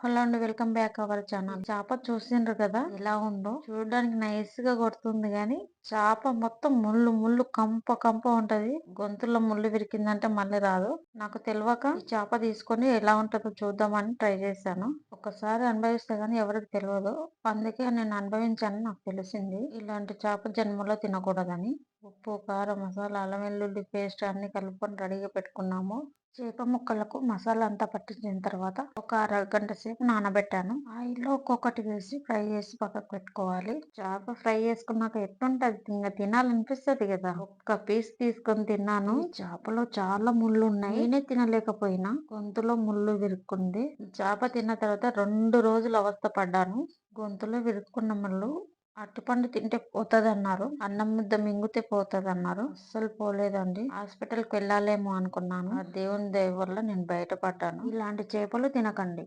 Hello అండి, welcome back our channel. చేప చూసిండ్రు కదా ఎలా ఉందో. చూడడానికి నైస్ గా కొడుతుంది గాని చేప మొత్తం ముళ్ళు ముళ్ళు కంప కంప ఉంటది. గొంతులో ముళ్ళు విరికిందంటే మళ్ళీ రాదు. నాకు తెలియక ఈ చేప తీసుకొని ఎలా ఉంటుందో చూద్దామని ట్రై చేశాను. ఒకసారి అనుభవిస్తే గానీ ఎవరికి తెలియదు. అందుకే నేను అనుభవించాను, నాకు తెలిసింది ఇలాంటి చేప జన్మలో తినకూడదని. ఉప్పు, కారం, మసాలా, అల్లం వెల్లుల్లి పేస్ట్ అన్ని కలుపుకొని రెడీగా పెట్టుకున్నాము. చేప ముక్కలకు మసాలా అంతా పట్టించిన తర్వాత ఒక అరగంట సేపు నానబెట్టాను. ఆయిల్లో ఒక్కొక్కటి వేసి ఫ్రై చేసి పక్కకు పెట్టుకోవాలి. చేప ఫ్రై చేసుకున్నాక ఎట్లుంటది, ఇంకా తినాలనిపిస్తది కదా. ఒక్క పీస్ తీసుకొని తిన్నాను. ఈ చేపలో చాలా ముళ్ళు ఉన్నాయి. నేనే తినలేకపోయినా, గొంతులో ముళ్ళు విరుక్కుంది. చేప తిన్న తర్వాత 2 రోజులు అవస్థ పడ్డాను. గొంతులో విరుక్కున్న ముళ్ళు అరటిపండు తింటే పోతుంది అన్నారు. అన్నం ముద్ద మింగితే పోతుంది అన్నారు. అస్సలు పోలేదండి. హాస్పిటల్ కి వెళ్ళాలేమో అనుకున్నాను. ఆ దేవుని దయ వల్ల నేను బయటపడ్డాను. ఇలాంటి చేపలు తినకండి.